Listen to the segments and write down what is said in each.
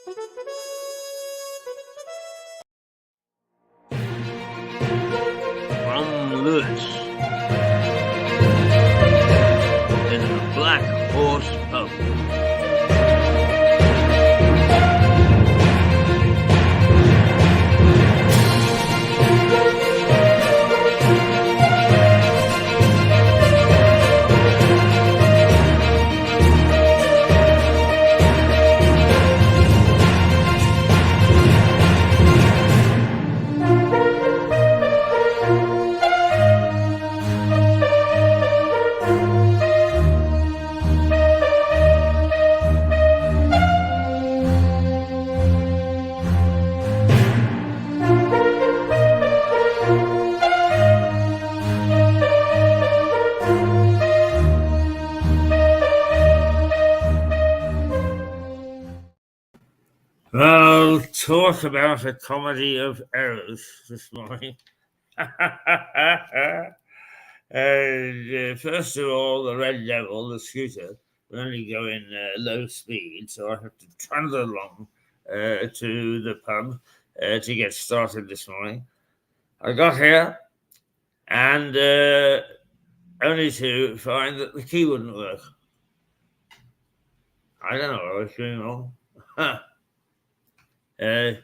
From Lewis in the Black Horse Pub. I'll talk about a comedy of errors this morning. First of all, the Red Devil, the scooter, will only go in low speed, so I have to trundle along to the pub to get started this morning. I got here and only to find that the key wouldn't work. I don't know what I was doing wrong. It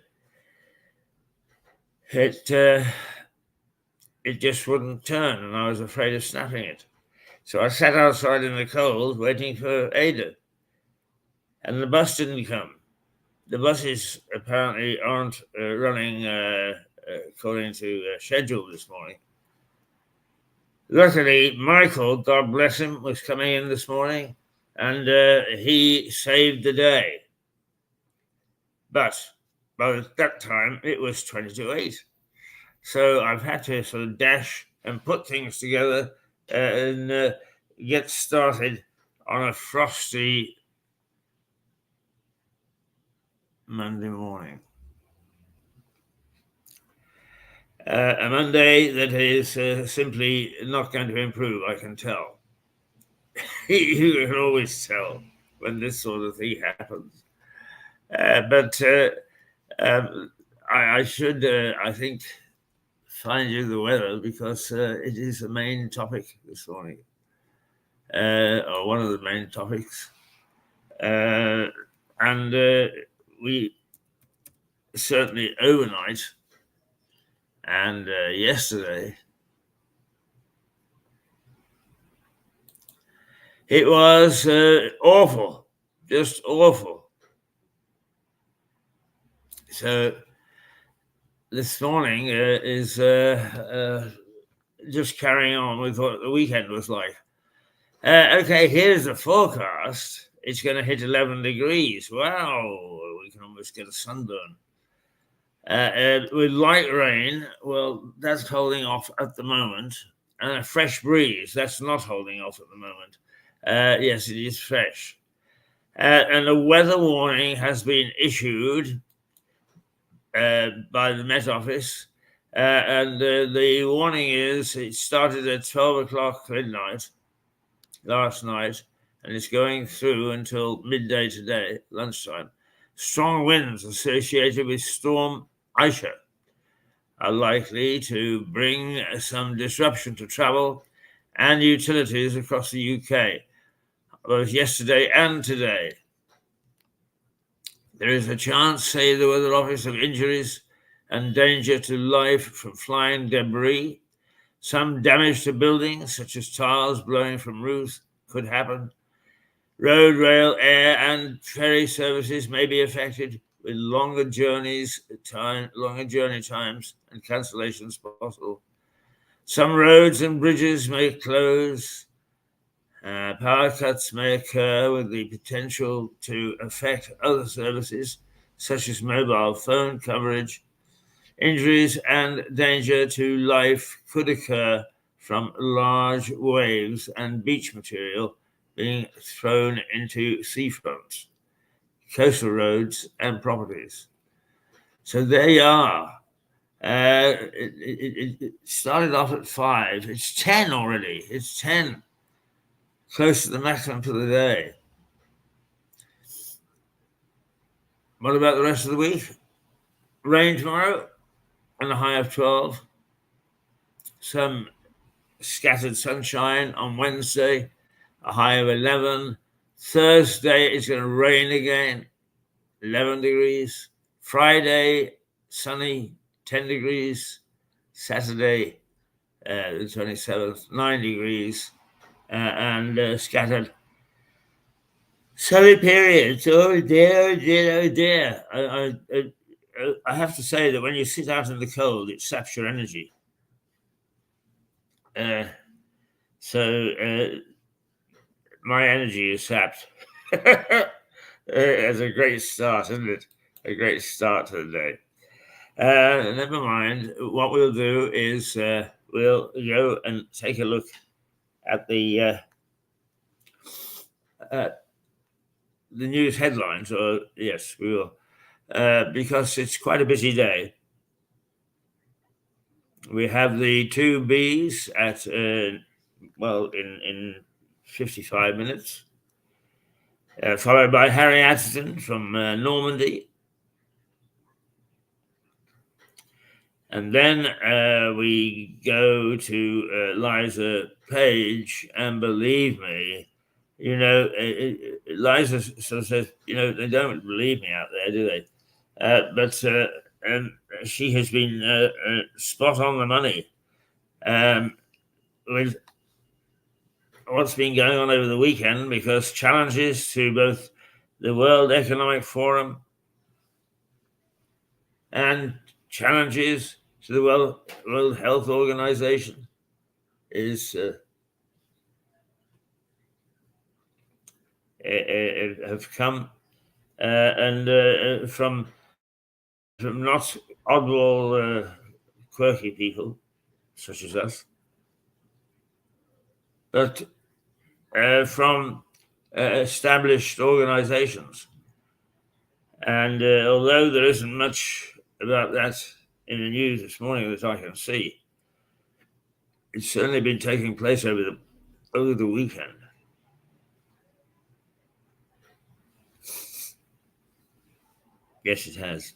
just wouldn't turn, and I was afraid of snapping it. So I sat outside in the cold waiting for Ada, and the bus didn't come. The buses apparently aren't running according to schedule this morning. Luckily, Michael, God bless him, was coming in this morning, and he saved the day. But by that time, it was 20 to 8. So I've had to sort of dash and put things together and get started on a frosty Monday morning. A Monday that is simply not going to improve, I can tell. You can always tell when this sort of thing happens. But I should, I think, find you the weather because it is the main topic this morning, or one of the main topics. And we certainly overnight and yesterday, it was awful, just awful. So this morning is just carrying on with what the weekend was like. Okay, here's the forecast. It's going to hit 11 degrees. Wow, we can almost get a sunburn. With light rain, well, that's holding off at the moment. And a fresh breeze, that's not holding off at the moment. Yes, it is fresh. And a weather warning has been issued by the Met Office. And the warning is it started at 12 o'clock midnight last night, and it's going through until midday today, lunchtime. Strong winds associated with Storm Aisha are likely to bring some disruption to travel and utilities across the UK, both yesterday and today. There is a chance, say the Weather Office, of injuries and danger to life from flying debris. Some damage to buildings, such as tiles blowing from roofs, could happen. Road, rail, air, and ferry services may be affected, with longer journey times and cancellations possible. Some roads and bridges may close. Power cuts may occur with the potential to affect other services, such as mobile phone coverage. Injuries and danger to life could occur from large waves and beach material being thrown into seafronts, coastal roads, and properties. So there you are. It started off at 5. It's 10 already. It's 10. Close to the maximum for the day. What about the rest of the week? Rain tomorrow and a high of 12. Some scattered sunshine on Wednesday, a high of 11. Thursday, it's going to rain again, 11 degrees. Friday, sunny, 10 degrees. Saturday, the 27th, 9 degrees, and scattered sunny periods. Oh dear, oh dear, oh dear. I have to say that when you sit out in the cold, it saps your energy. So my energy is sapped. It's a great start, isn't it? A great start to the day. Never mind. What we'll do is we'll go and take a look at the news headlines. Or yes, we will, because it's quite a busy day. We have the two Bs at in 55 minutes, followed by Harry Atherton from Normandy. And then we go to Liza Page, and believe me, Liza sort of says, they don't believe me out there, do they? But she has been spot on the money with what's been going on over the weekend, because challenges to both the World Economic Forum and challenges to the World Health Organization have come and from not oddball, quirky people such as us, but from established organizations. And although there isn't much about that in the news this morning that I can see, it's certainly been taking place over the weekend. Yes, it has.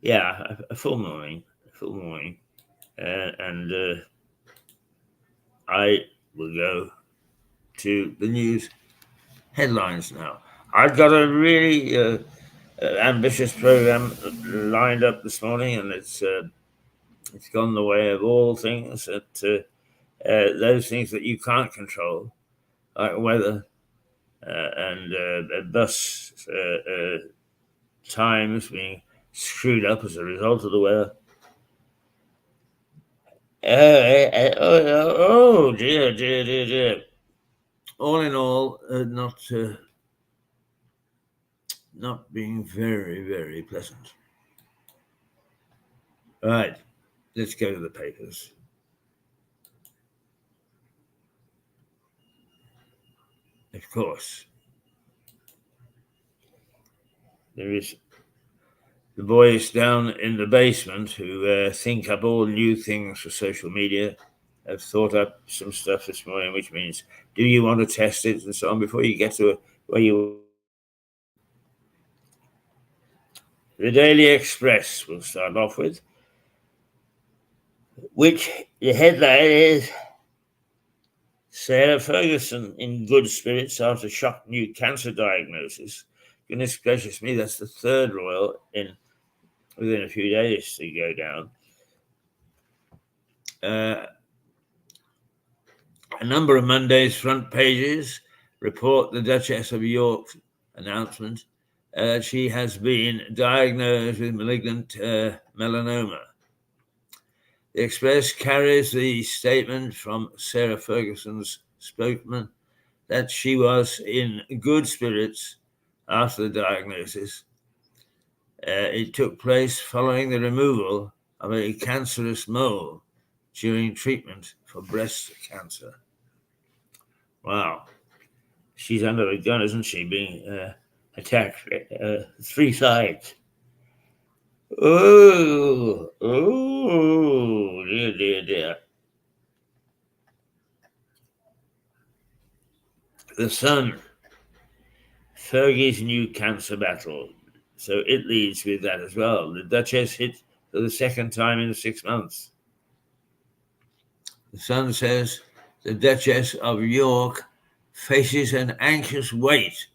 Yeah, a full morning, and I will go to the news headlines now. I've got a really ambitious program lined up this morning, and it's gone the way of all things that those things that you can't control, like weather and bus times being screwed up as a result of the weather. Oh dear. All in all, not being very, very pleasant. Right, let's go to the papers. Of course, there is the boys down in the basement who think up all new things for social media. Have thought up some stuff this morning, which means, do you want to test it and so on before you get to where you... The Daily Express we'll start off with, which the headline is Sarah Ferguson in good spirits after shock new cancer diagnosis. Goodness gracious me, that's the third royal within a few days to go down. A number of Monday's front pages report the Duchess of York's announcement that she has been diagnosed with malignant melanoma. The Express carries the statement from Sarah Ferguson's spokesman that she was in good spirits after the diagnosis. It took place following the removal of a cancerous mole during treatment for breast cancer. Wow. She's under the gun, isn't she, being attacked three sides. Oh, dear. The Sun, Fergie's new cancer battle. So it leads with that as well. The Duchess hit for the second time in 6 months. The Sun says the Duchess of York faces an anxious wait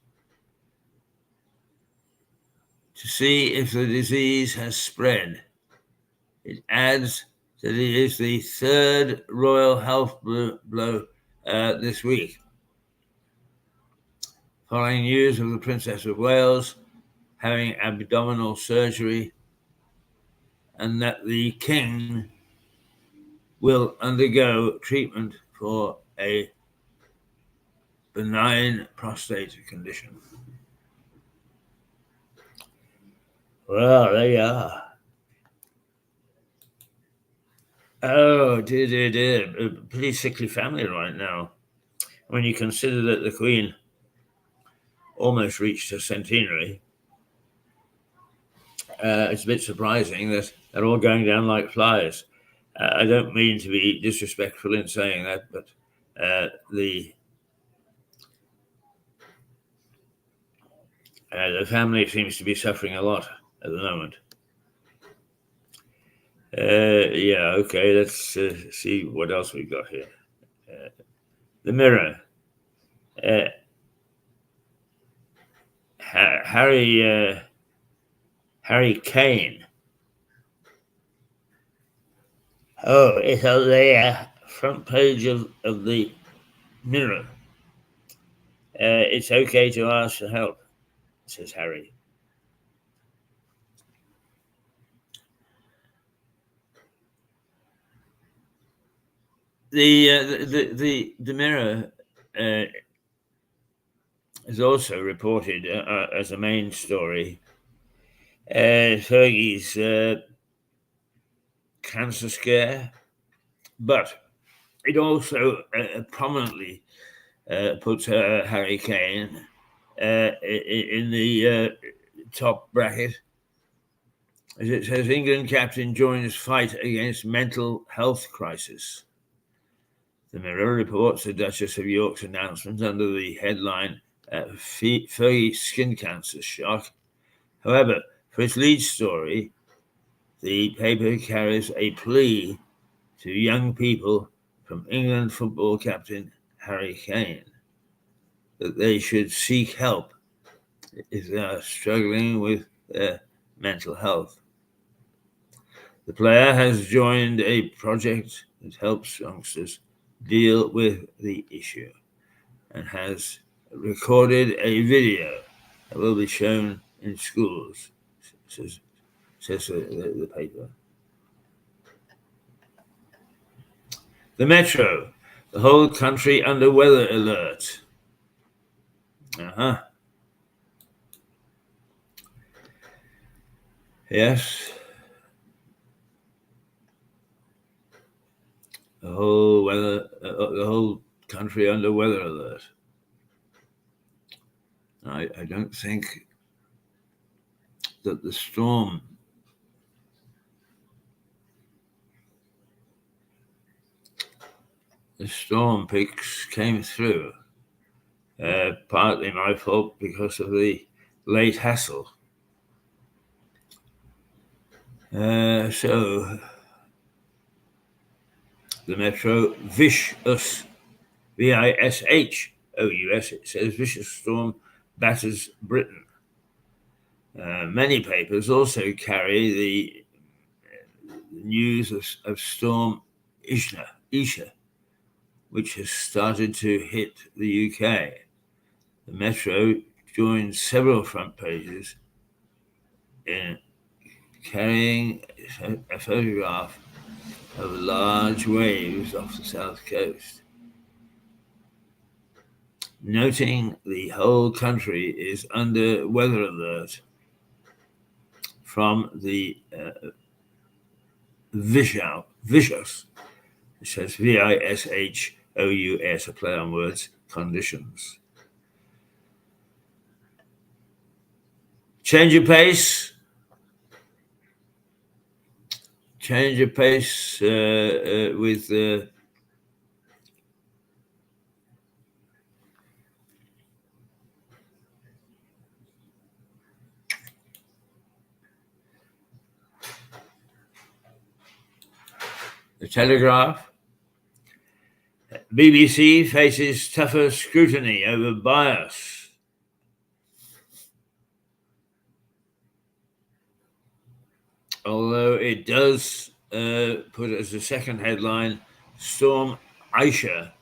to see if the disease has spread. It adds that it is the third royal health blow this week, following news of the Princess of Wales having abdominal surgery and that the King will undergo treatment for a benign prostate condition. Well, there you are. Oh, dear. A pretty sickly family right now. When you consider that the Queen almost reached her centenary, it's a bit surprising that they're all going down like flies. I don't mean to be disrespectful in saying that, but the family seems to be suffering a lot at the moment. Okay, let's see what else we've got here. The Mirror. Harry Kane. Oh, it's on the front page of the Mirror. It's okay to ask for help, says Harry. The Mirror is also reported as a main story. Fergie's cancer scare, but it also prominently puts Harry Kane in the top bracket. As it says, England captain joins fight against mental health crisis. The Mirror reports the Duchess of York's announcement under the headline Fergie skin cancer shock. However, for its lead story, the paper carries a plea to young people from England football captain Harry Kane that they should seek help if they are struggling with their mental health. The player has joined a project that helps youngsters deal with the issue and has recorded a video that will be shown in schools, says the paper. The Metro, the whole country under weather alert. Yes. The whole country under weather alert. I don't think that the storm peaks came through. Partly my fault because of the late hassle. So the Metro vicious, VISHOUS, it says vicious storm batters Britain. Many papers also carry the news of Storm Isha, which has started to hit the UK. The Metro joined several front pages in carrying a photograph of large waves off the south coast, noting the whole country is under weather alert from the vicious, it says VISHOUS, a play on words, conditions. Change of pace with The Telegraph. BBC faces tougher scrutiny over bias. Although it does put as a second headline, Storm Isha,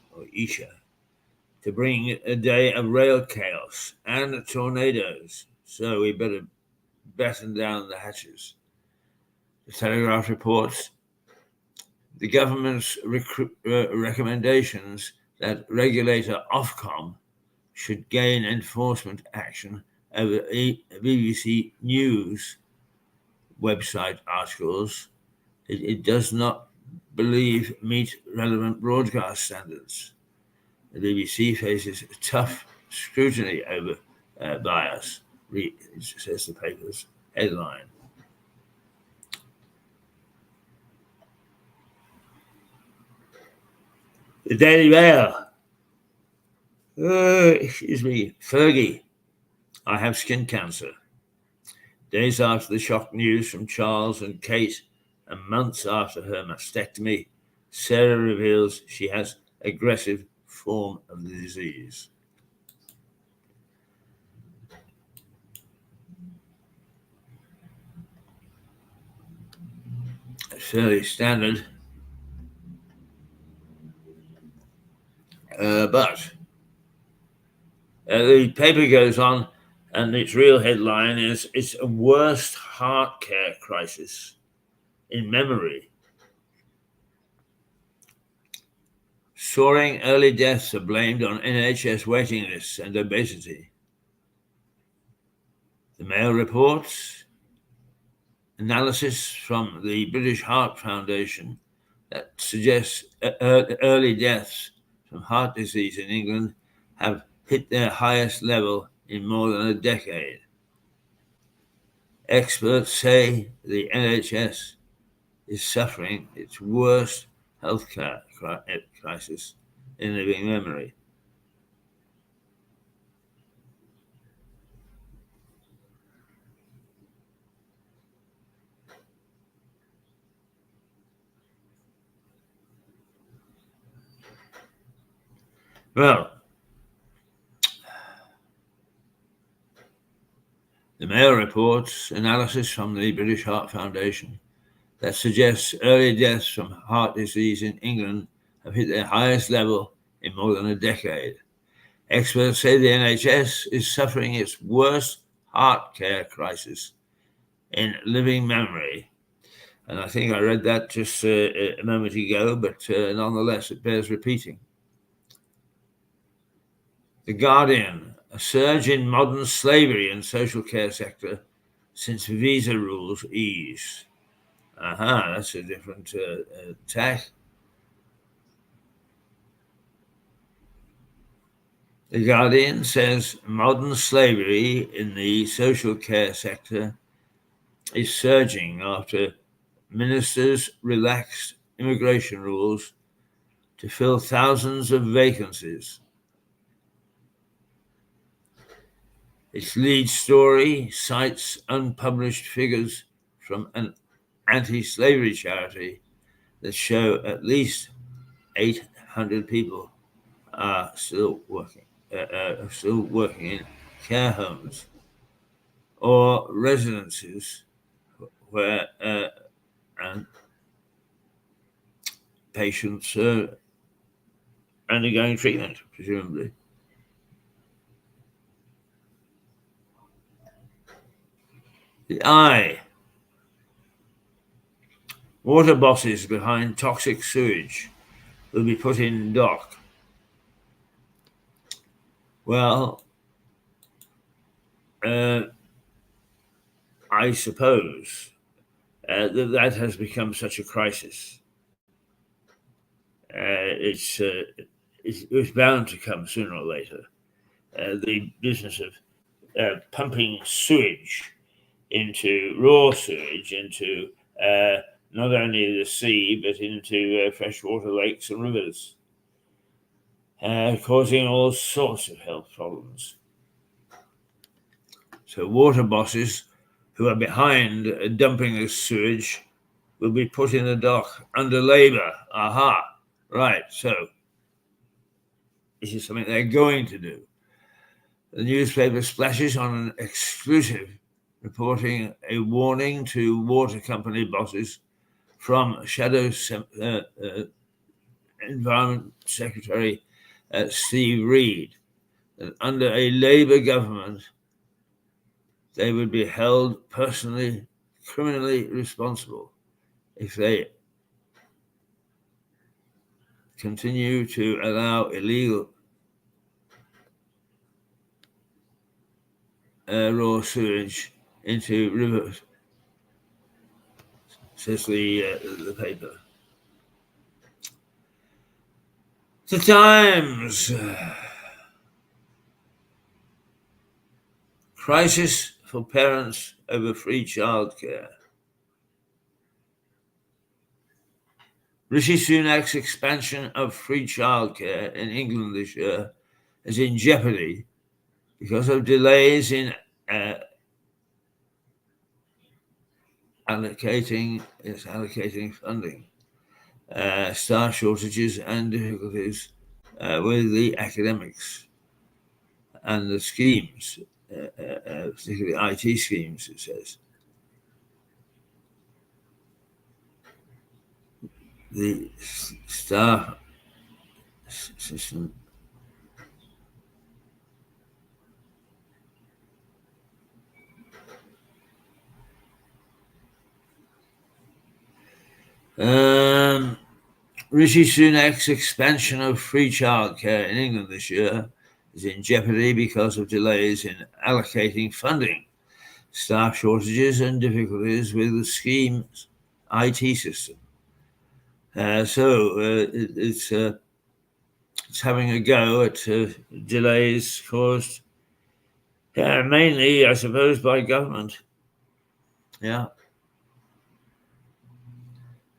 to bring a day of rail chaos and tornadoes. So we better batten down the hatches. The Telegraph reports the government's recommendations that regulator Ofcom should gain enforcement action over BBC News website articles it does not believe meet relevant broadcast standards. The BBC faces tough scrutiny over bias, says the paper's headline. The Daily Mail. Fergie, I have skin cancer. Days after the shock news from Charles and Kate, and months after her mastectomy, Sarah reveals she has aggressive form of the disease. It's fairly standard. But the paper goes on, and its real headline is "It's a worst heart care crisis in memory." Soaring early deaths are blamed on NHS waiting lists and obesity. The Mail reports analysis from the British Heart Foundation that suggests early deaths from heart disease in England have hit their highest level in more than a decade. Experts say the NHS is suffering its worst healthcare crisis in living memory. Well, the Mail reports analysis from the British Heart Foundation that suggests early deaths from heart disease in England have hit their highest level in more than a decade. Experts say the NHS is suffering its worst heart care crisis in living memory. And I think I read that just a moment ago, but nonetheless, it bears repeating. The Guardian, a surge in modern slavery in social care sector since visa rules ease. That's a different tack. The Guardian says modern slavery in the social care sector is surging after ministers relaxed immigration rules to fill thousands of vacancies. Its lead story cites unpublished figures from an anti-slavery charity that show at least 800 people are still working in care homes or residences where patients are undergoing treatment, presumably. The Eye. Water bosses behind toxic sewage will be put in dock. Well, I suppose that has become such a crisis. It was bound to come sooner or later. The business of pumping sewage into raw sewage into not only the sea but into freshwater lakes and rivers, causing all sorts of health problems. So water bosses who are behind dumping the sewage will be put in the dock under Labour. Aha, right, so this is something they're going to do. The newspaper splashes on an exclusive, reporting a warning to water company bosses from Shadow Environment Secretary Steve Reed that under a Labour government, they would be held personally, criminally responsible if they continue to allow illegal raw sewage into rivers, says the paper. The Times. Crisis for parents over free childcare. Rishi Sunak's expansion of free childcare in England this year is in jeopardy because of delays in allocating funding, staff shortages and difficulties with the academics and the schemes, particularly IT schemes, it says. The staff system Rishi Sunak's expansion of free childcare in England this year is in jeopardy because of delays in allocating funding, staff shortages and difficulties with the scheme's IT system. It's having a go at delays caused mainly, I suppose, by government. Yeah.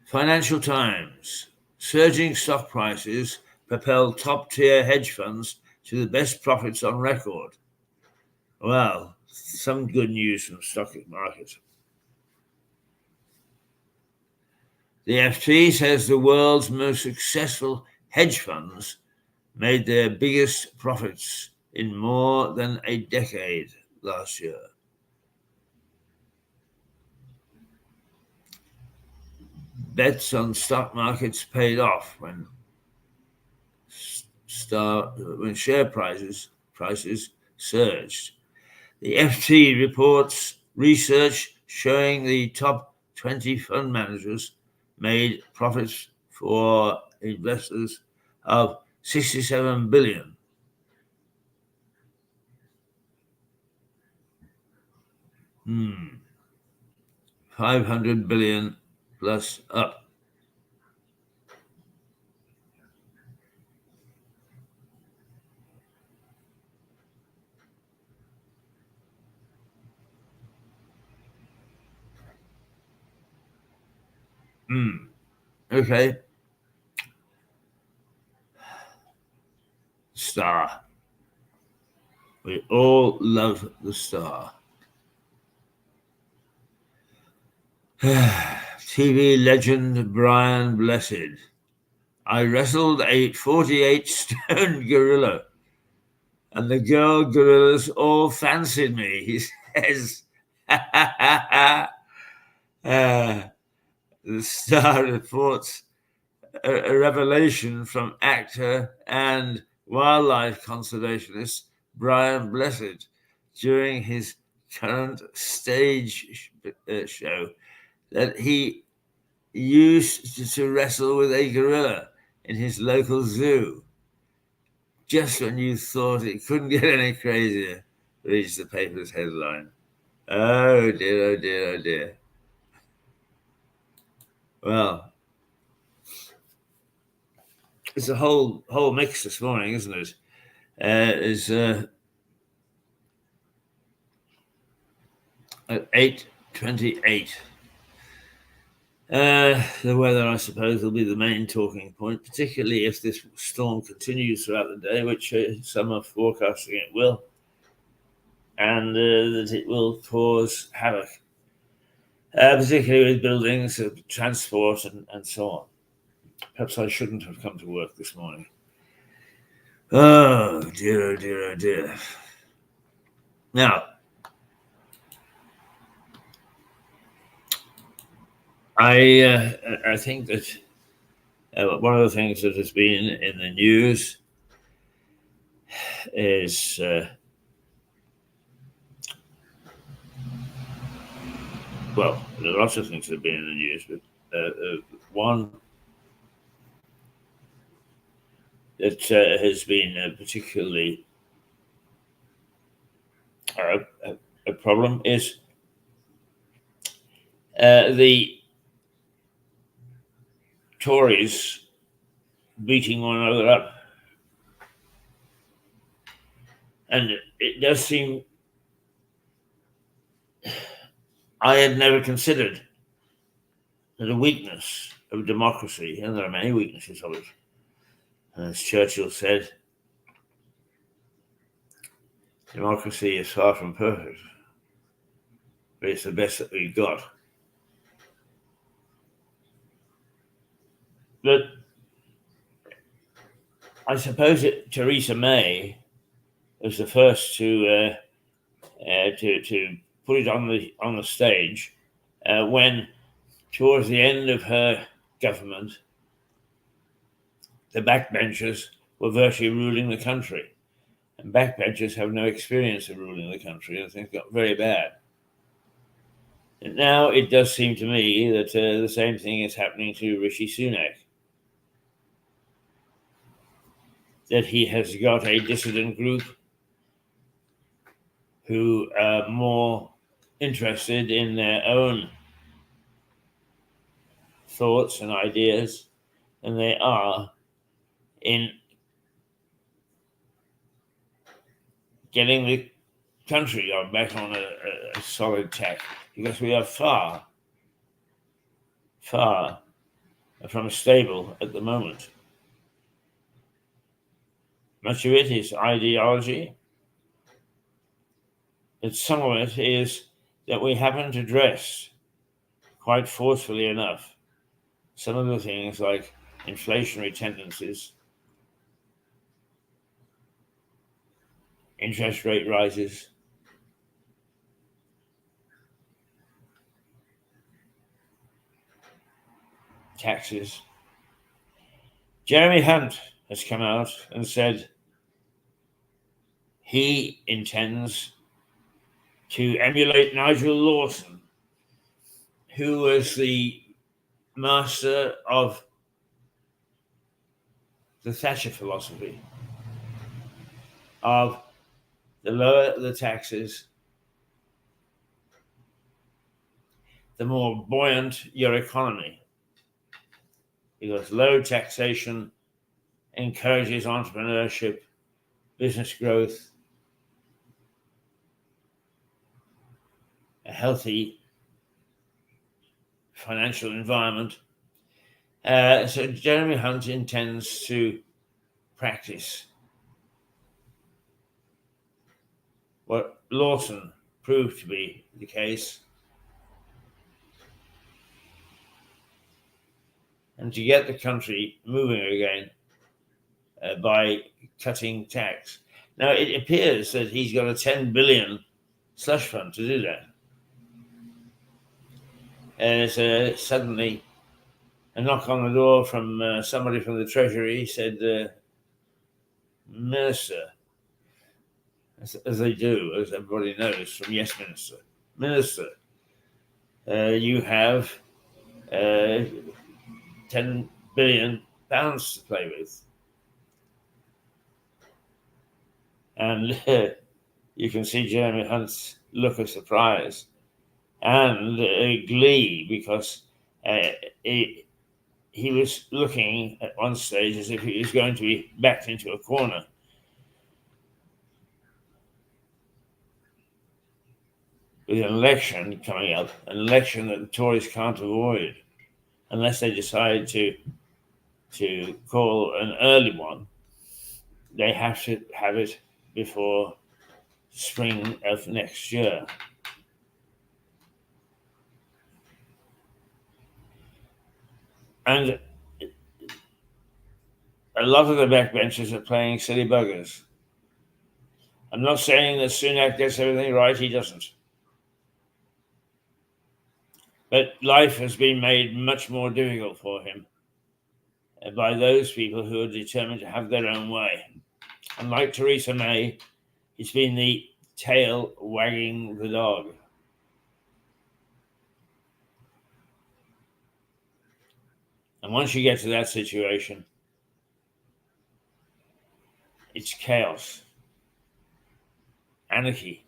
Financial Times. Surging stock prices propel top-tier hedge funds to the best profits on record. Well, some good news from stock markets. The FT says the world's most successful hedge funds made their biggest profits in more than a decade last year. Bets on stock markets paid off when share prices surged. The FT reports research showing the top 20 fund managers made profits for investors of $67 billion. $500 billion plus up. Okay. Star. We all love the Star. TV legend Brian Blessed. I wrestled a 48-stone gorilla, and the girl gorillas all fancied me, he says. The Star reports a revelation from actor and wildlife conservationist Brian Blessed during his current stage show that he used to wrestle with a gorilla in his local zoo. Just when you thought it couldn't get any crazier, reads the paper's headline. Oh dear, oh dear, oh dear. Well, it's a whole mix this morning, isn't it? At 8:28. The weather, I suppose, will be the main talking point, particularly if this storm continues throughout the day, which some are forecasting it will, and that it will cause havoc. particularly with buildings, transport, and so on. Perhaps I shouldn't have come to work this morning. Oh dear, oh dear, oh dear. Now, I think that one of the things that has been in the news is well, there are lots of things that have been in the news, but one that has been particularly a problem is the Tories beating one another up. And it does seem I had never considered that a weakness of democracy, and there are many weaknesses of it, as Churchill said, democracy is far from perfect, but it's the best that we've got. But I suppose that Theresa May was the first to put it on the stage when, towards the end of her government, the backbenchers were virtually ruling the country. And backbenchers have no experience of ruling the country, and things got very bad. And now it does seem to me that the same thing is happening to Rishi Sunak. That he has got a dissident group who are more interested in their own thoughts and ideas than they are in getting the country back on a solid tack, because we are far from stable at the moment. Much of it is ideology, but some of it is that we haven't addressed quite forcefully enough some of the things like inflationary tendencies, interest rate rises, taxes. Jeremy Hunt has come out and said he intends to emulate Nigel Lawson, who was the master of the Thatcher philosophy of the lower the taxes, the more buoyant your economy, because low taxation encourages entrepreneurship, business growth, a healthy financial environment. So Jeremy Hunt intends to practice what Lawson proved to be the case, and to get the country moving again by cutting tax. Now, it appears that he's got a 10 billion slush fund to do that. And suddenly a knock on the door from somebody from the Treasury said, Minister, as they do, as everybody knows from Yes Minister, Minister, you have 10 billion pounds to play with. And you can see Jeremy Hunt's look of surprise and glee, because he was looking at one stage as if he was going to be backed into a corner. With an election coming up, an election that the Tories can't avoid unless they decide to call an early one. They have to have it before spring of next year. And a lot of the backbenchers are playing silly buggers. I'm not saying that Sunak gets everything right, he doesn't. But life has been made much more difficult for him by those people who are determined to have their own way. And like Theresa May, it's been the tail wagging the dog. And once you get to that situation, it's chaos, anarchy.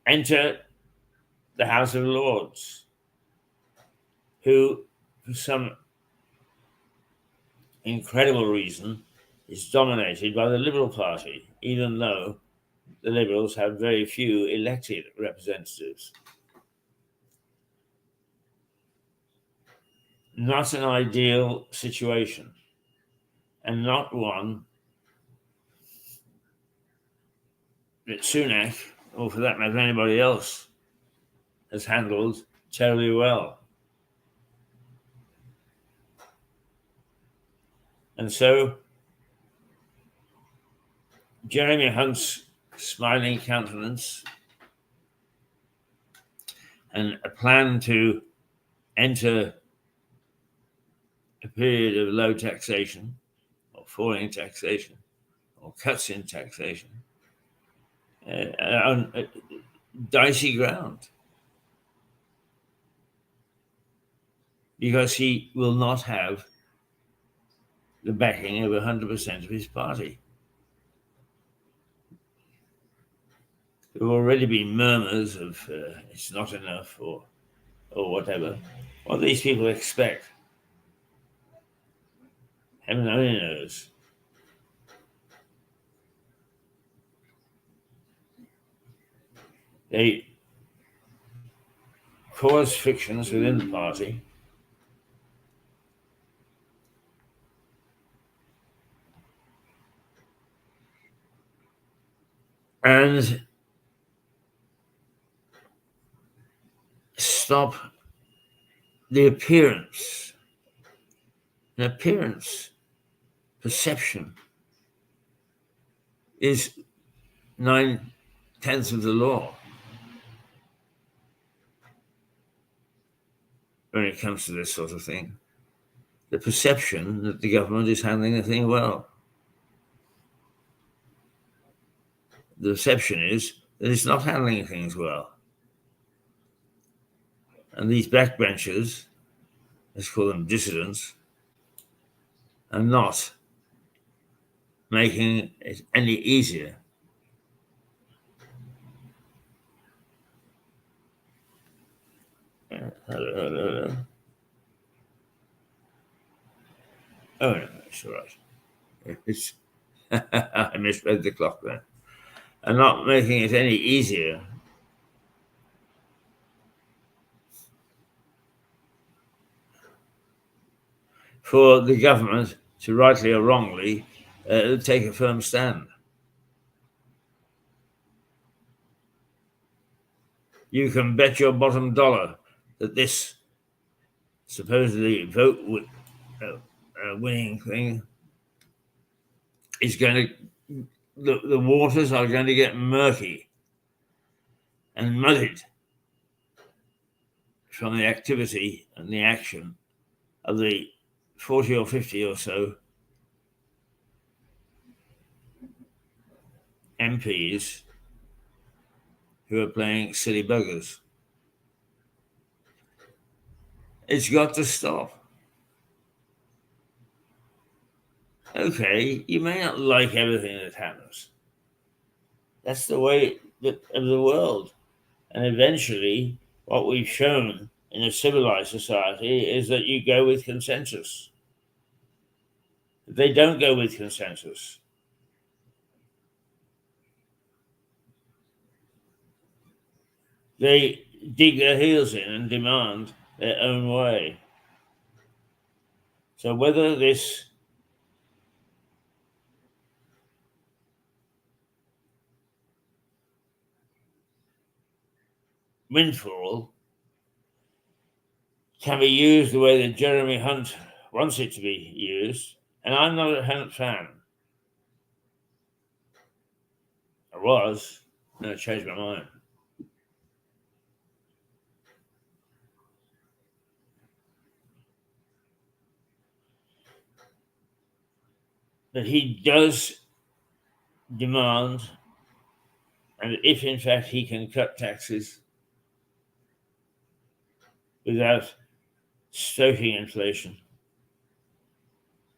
Enter the House of Lords, who, for some incredible reason, is dominated by the Liberal Party, even though the Liberals have very few elected representatives. Not an ideal situation, and not one that Sunak, or for that matter anybody else, has handled terribly well. And so Jeremy Hunt's smiling countenance and a plan to enter a period of low taxation or falling taxation or cuts in taxation on dicey ground, because he will not have the backing of 100% of his party. There have already been murmurs of it's not enough or whatever. What these people expect, heaven only knows. They cause frictions within the party, and stop the appearance, perception is 9/10 of the law when it comes to this sort of thing. The perception that the government is handling the thing well. The perception is that it's not handling things well. And these backbenchers, let's call them dissidents, are not making it any easier. Hello. Oh, no, it's all right. It's I misread the clock there. And not making it any easier for the government to, rightly or wrongly, take a firm stand. You can bet your bottom dollar that this supposedly vote winning thing is going to, the waters are going to get murky and muddied from the activity and the action of the 40 or 50 or so MPs who are playing silly buggers. It's got to stop. Okay, you may not like everything that happens. That's the way of the world. And eventually, what we've shown in a civilized society is that you go with consensus. If they don't go with consensus, they dig their heels in and demand their own way. So whether this windfall can be used the way that Jeremy Hunt wants it to be used. And I'm not a Hunt fan. I was, and I changed my mind. But he does demand, and if in fact he can cut taxes without stoking inflation,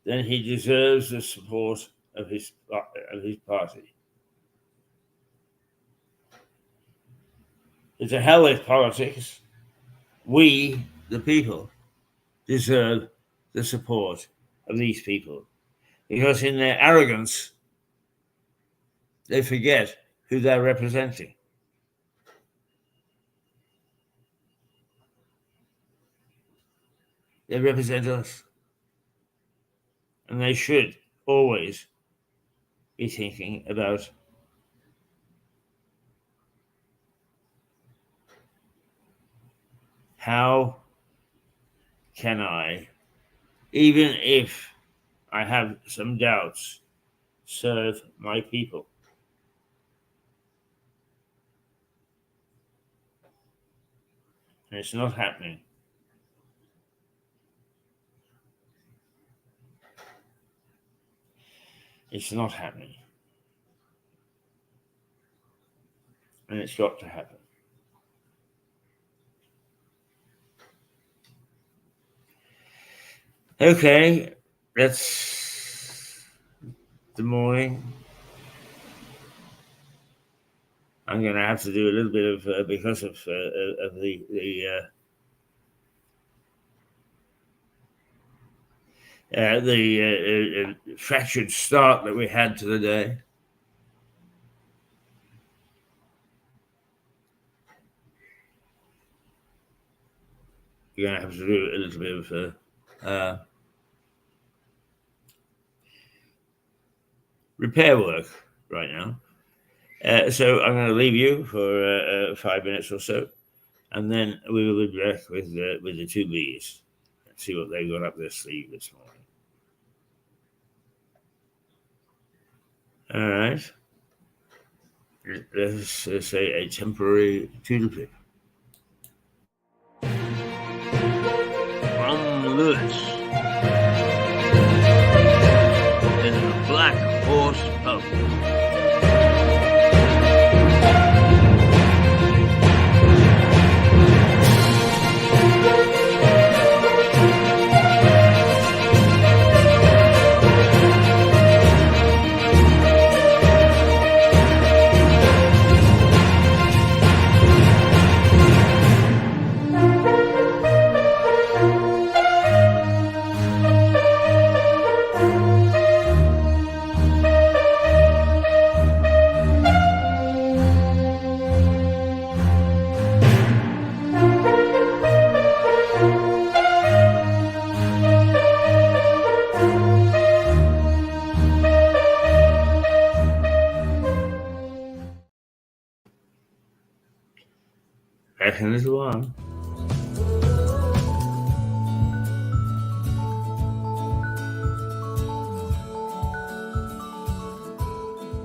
then he deserves the support of his party. To hell with politics. We, the people, deserve the support of these people, because in their arrogance, they forget who they're representing. They represent us. And they should always be thinking about how can I, even if I have some doubts, serve my people. And it's not happening. It's not happening. And it's got to happen. Okay, that's the morning. I'm going to have to do a little bit of because of the fractured start that we had to the day. You're going to have to do a little bit of repair work right now. So I'm going to leave you for 5 minutes or so, and then we will be back with the two Bs and see what they got up their sleeve this morning. All right. Let's say a temporary toodlepip. From Lewis in the Black Horse Pub. Back in a little while.